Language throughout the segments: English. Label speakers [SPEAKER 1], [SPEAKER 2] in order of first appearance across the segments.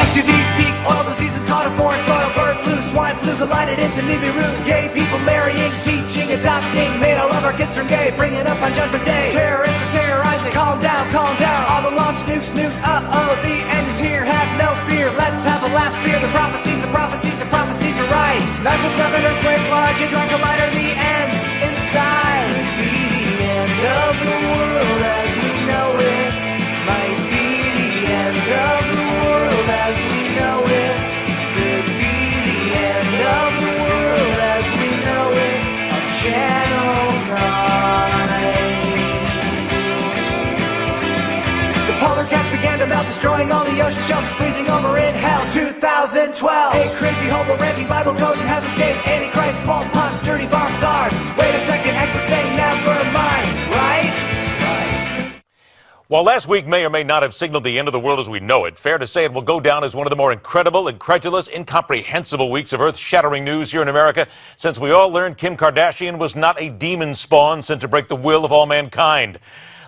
[SPEAKER 1] SUVs peak, oil diseases caught on foreign soil, bird flu, swine flu collided into Nibiru. Gay people marrying, teaching, adopting, made all of our kids turn gay, bringing up on Judgment Day. Terrorists are terrorizing, calm down, all the launch nukes, uh-oh, the end is here, have no fear, let's have a last beer. The prophecies are right. 9.7 earthquake, large hadron collider, the end's inside. Could be the end of the world as we know it. Might be the end of the world as we know it. Could be the end of the world as we know it on Channel 9. The polar caps began to melt, destroying all the ocean shells, freezing over in hell. 2012. Hey, crazy hobo ranting, Bible code in Heaven's Gate, Antichrist, smallpox, dirty bomb, SARS. Wait a second, experts say never mind, right?
[SPEAKER 2] While last week may or may not have signaled the end of the world as we know it, fair to say it will go down as one of the more incredible, incredulous, incomprehensible weeks of earth-shattering news here in America since we all learned Kim Kardashian was not a demon spawn sent to break the will of all mankind.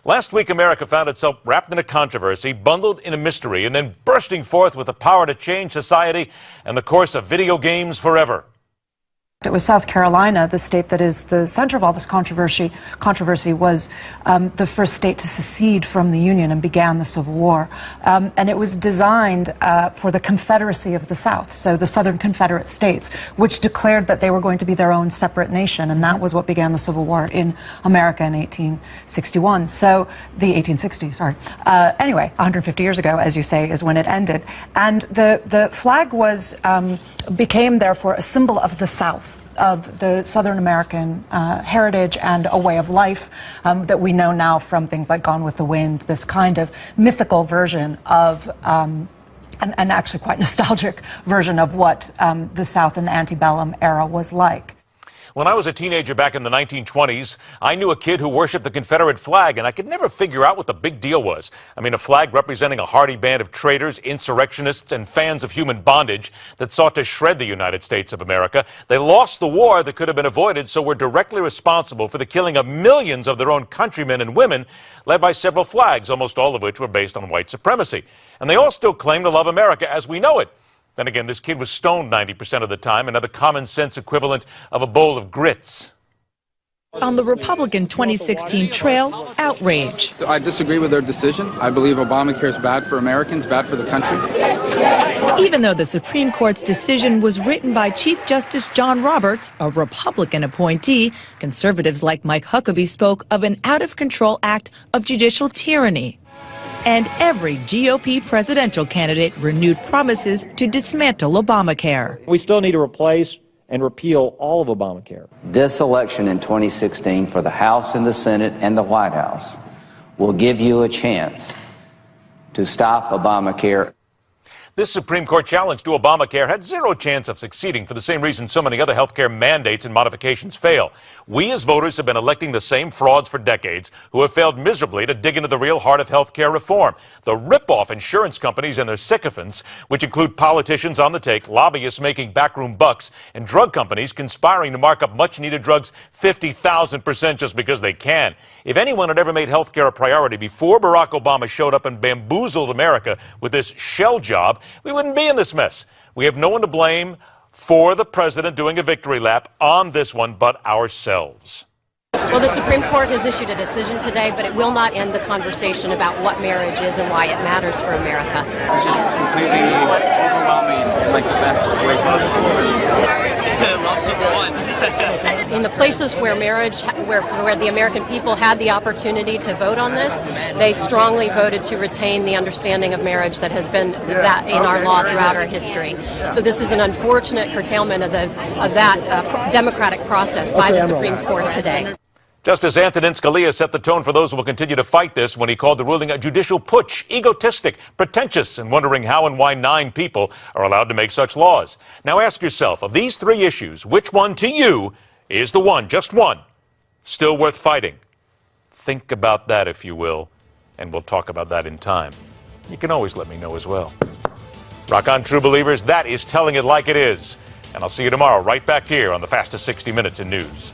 [SPEAKER 2] Last week, America found itself wrapped in a controversy, bundled in a mystery, and then bursting forth with the power to change society and the course of video games forever.
[SPEAKER 3] It was South Carolina, the state that is the center of all this controversy was the first state to secede from the Union and began the Civil War. And it was designed for the Confederacy of the South, so the Southern Confederate States, which declared that they were going to be their own separate nation, and that was what began the Civil War in America in 1861. So, the 1860s, sorry. Anyway, 150 years ago, as you say, is when it ended. And the flag was, became, therefore, a symbol of the South, of the Southern American heritage and a way of life that we know now from things like Gone with the Wind, this kind of mythical version of, and actually quite nostalgic version of what the South in the antebellum era was like.
[SPEAKER 2] When I was a teenager back in the 1920s, I knew a kid who worshipped the Confederate flag, and I could never figure out what the big deal was. I mean, a flag representing a hardy band of traitors, insurrectionists, and fans of human bondage that sought to shred the United States of America. They lost the war that could have been avoided, so were directly responsible for the killing of millions of their own countrymen and women, led by several flags, almost all of which were based on white supremacy. And they all still claim to love America as we know it. Then again, this kid was stoned 90% of the time and had the common sense equivalent of a bowl of grits.
[SPEAKER 4] On the Republican 2016 trail, outrage.
[SPEAKER 5] I disagree with their decision. I believe Obamacare is bad for Americans, bad for the country.
[SPEAKER 4] Even though the Supreme Court's decision was written by Chief Justice John Roberts, a Republican appointee, conservatives like Mike Huckabee spoke of an out-of-control act of judicial tyranny. And every GOP presidential candidate renewed promises to dismantle Obamacare.
[SPEAKER 6] We still need to replace and repeal all of Obamacare.
[SPEAKER 7] This election in 2016 for the House and the Senate and the White House will give you a chance to stop Obamacare.
[SPEAKER 2] This Supreme Court challenge to Obamacare had zero chance of succeeding for the same reason so many other health care mandates and modifications fail. We as voters have been electing the same frauds for decades who have failed miserably to dig into the real heart of health care reform. The rip-off insurance companies and their sycophants, which include politicians on the take, lobbyists making backroom bucks, and drug companies conspiring to mark up much-needed drugs 50,000% just because they can. If anyone had ever made health care a priority before Barack Obama showed up and bamboozled America with this shell job, we wouldn't be in this mess. We have no one to blame for the president doing a victory lap on this one but ourselves.
[SPEAKER 8] Well, the Supreme Court has issued a decision today, but it will not end the conversation about what marriage is and why it matters for America.
[SPEAKER 9] It's just completely overwhelming in like the best way possible. Love just won.
[SPEAKER 8] In the places where marriage, where the American people had the opportunity to vote on this, they strongly voted to retain the understanding of marriage that has been that in our law throughout our history. So this is an unfortunate curtailment of that democratic process by the Supreme Court today.
[SPEAKER 2] Justice Antonin Scalia set the tone for those who will continue to fight this when he called the ruling a judicial putsch, egotistic, pretentious, and wondering how and why 9 people are allowed to make such laws. Now ask yourself, of these 3 issues, which one to you is the one, just one, still worth fighting? Think about that, if you will, and we'll talk about that in time. You can always let me know as well. Rock on, true believers, that is telling it like it is. And I'll see you tomorrow right back here on the fastest 60 minutes in news.